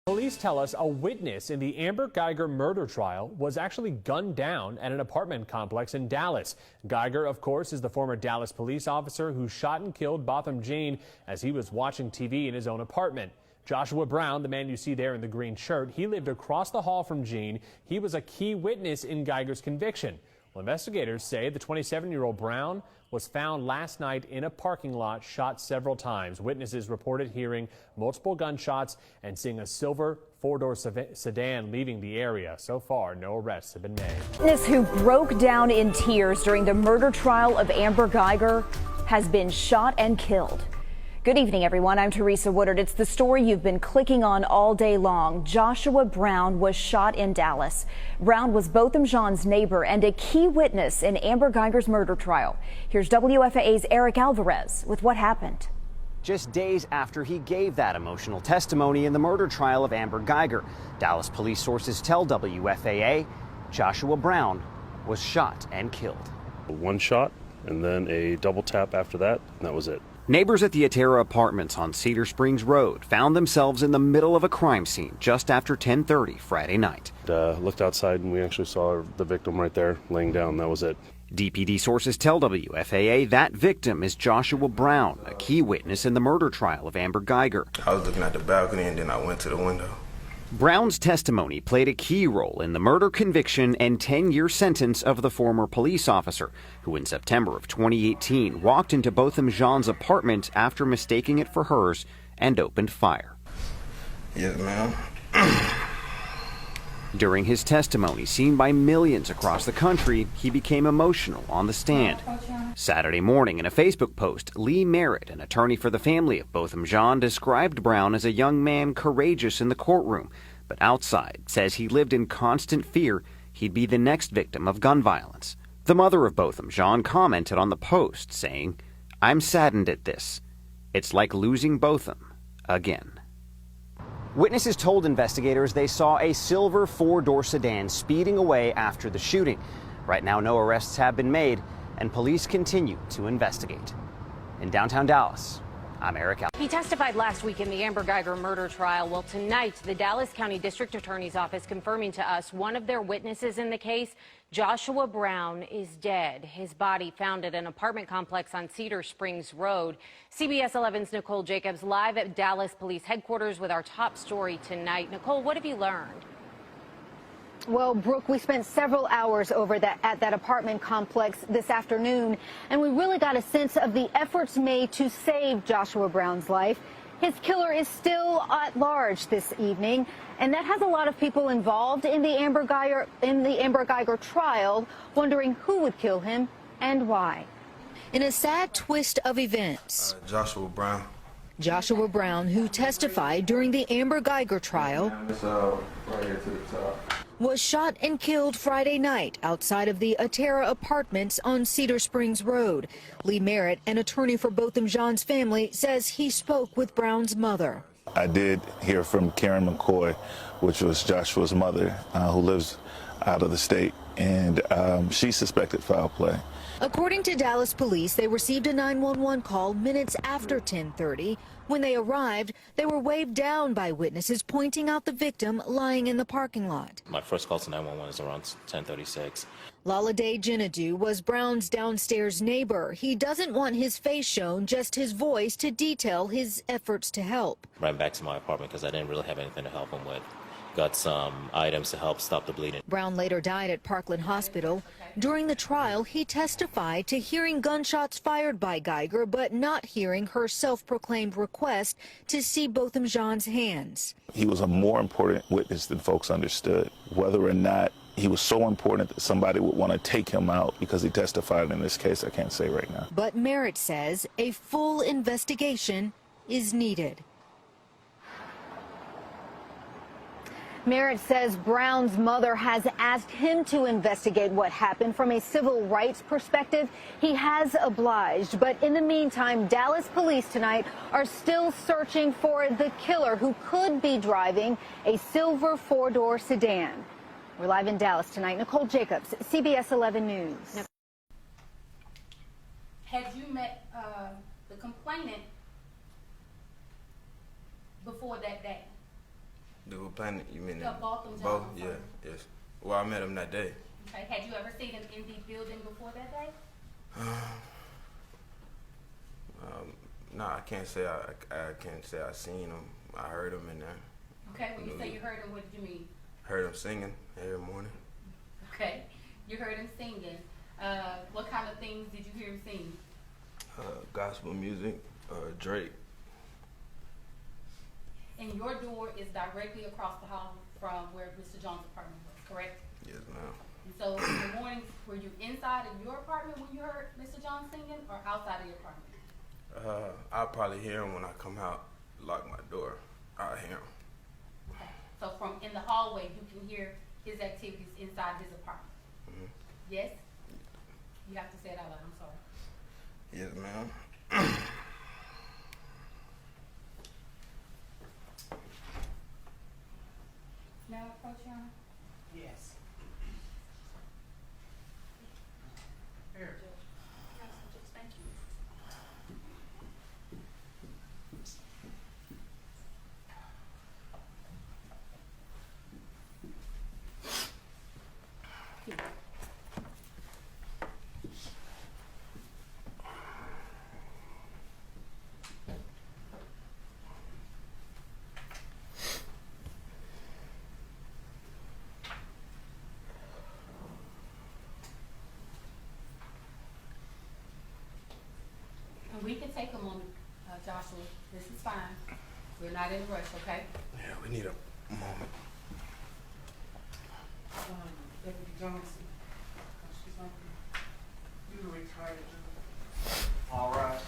Police tell us a witness in the Amber Guyger murder trial was actually gunned down at an apartment complex in Dallas. Guyger, of course, is the former Dallas police officer who shot and killed Botham Jean as he was watching TV in his own apartment. Joshua Brown, the man you see there in the green shirt, he lived across the hall from Jean. He was a key witness in Guyger's conviction. Well, investigators say the 27-year-old Brown was found last night in a parking lot, shot several times. Witnesses reported hearing multiple gunshots and seeing a silver four-door sedan leaving the area. So far, no arrests have been made. Witness who broke down in tears during the murder trial of Amber Guyger has been shot and killed. Good evening, everyone. I'm Teresa Woodard. It's the story you've been clicking on all day long. Joshua Brown was shot in Dallas. Brown was Botham Jean's neighbor and a key witness in Amber Guyger's murder trial. Here's WFAA's Eric Alvarez with what happened. Just days after he gave that emotional testimony in the murder trial of Amber Guyger, Dallas police sources tell WFAA Joshua Brown was shot and killed. One shot and then a double tap after that, and that was it. Neighbors at the Atera Apartments on Cedar Springs Road found themselves in the middle of a crime scene just after 10:30 Friday night. Looked outside and we actually saw the victim right there laying down. That was it. DPD sources tell WFAA that victim is Joshua Brown, a key witness in the murder trial of Amber Guyger. I was looking at the balcony and then I went to the window. Brown's testimony played a key role in the murder conviction and 10-year sentence of the former police officer, who in September of 2018 walked into Botham Jean's apartment after mistaking it for hers and opened fire. Yes, ma'am. During his testimony, seen by millions across the country, he became emotional on the stand. Saturday morning, in a Facebook post, Lee Merritt, an attorney for the family of Botham Jean, described Brown as a young man courageous in the courtroom, but outside says he lived in constant fear he'd be the next victim of gun violence. The mother of Botham Jean commented on the post, saying, "I'm saddened at this. It's like losing Botham again." Witnesses told investigators they saw a silver four-door sedan speeding away after the shooting. Right now, no arrests have been made, and police continue to investigate. In downtown Dallas, I'm Eric Alvarez. He testified last week in the Amber Guyger murder trial. Well, tonight, the Dallas County District Attorney's Office confirming to us one of their witnesses in the case, Joshua Brown, is dead. His body found at an apartment complex on Cedar Springs Road. CBS 11's Nicole Jacobs live at Dallas Police Headquarters with our top story tonight. Nicole, what have you learned? Well, Brooke, we spent several hours at that apartment complex this afternoon, and we really got a sense of the efforts made to save Joshua Brown's life. His killer is still at large this evening, and that has a lot of people involved in the Amber Guyger trial wondering who would kill him and why. In a sad twist of events, Joshua Brown. Joshua Brown, who testified during the Amber Guyger trial, It's right here to the top. was shot and killed Friday night outside of the Atera Apartments on Cedar Springs Road. Lee Merritt, an attorney for Botham Jean's family, says he spoke with Brown's mother. I did hear from Karen McCoy, which was Joshua's mother, who lives out of the state, and she suspected foul play. According to Dallas police, they received a 911 call minutes after 10:30. When they arrived, they were waved down by witnesses pointing out the victim lying in the parking lot. My first call to 911 is around 10:36. Lalade Jinadu was Brown's downstairs neighbor. He doesn't want his face shown, just his voice to detail his efforts to help. Ran back to my apartment because I didn't really have anything to help him with. Got some items to help stop the bleeding. Brown later died at Parkland Hospital. During the trial, he testified to hearing gunshots fired by Guyger, but not hearing her self-proclaimed request to see Botham Jean's hands. He was a more important witness than folks understood. Whether or not he was so important that somebody would want to take him out because he testified in this case, I can't say right now. But Merritt says a full investigation is needed. Merritt says Brown's mother has asked him to investigate what happened from a civil rights perspective. He has obliged, but in the meantime, Dallas police tonight are still searching for the killer who could be driving a silver four-door sedan. We're live in Dallas tonight. Nicole Jacobs, CBS 11 News. Had you met the complainant before that day? Do Planet, you mean The Botham Jean, Bo? I'm Yeah, sorry. yes. Well, I met him that day. Okay, had you ever seen him in the building before that day? No, I can't say I can't say I seen him. I heard him in there. Okay, when you say you heard him, what did you mean? Heard him singing every morning. Okay, you heard him singing. What kind of things did you hear him sing? Gospel music, Drake. And your door is directly across the hall from where Mr. John's apartment was, correct? Yes, ma'am. And so in the mornings, were you inside of your apartment when you heard Mr. John singing, or outside of your apartment? I'll probably hear him when I come out, lock my door. I'll hear him. Okay. So from in the hallway, you can hear his activities inside his apartment. Mm-hmm. Yes? You have to say it out loud, I'm sorry. Yes, ma'am. Now approach your honor. Yes. Here. Thank you. Here. And we can take a moment, Joshua. This is fine. We're not in a rush, okay? Yeah, we need a moment. Deputy Johnson. She's like, you retired. All right.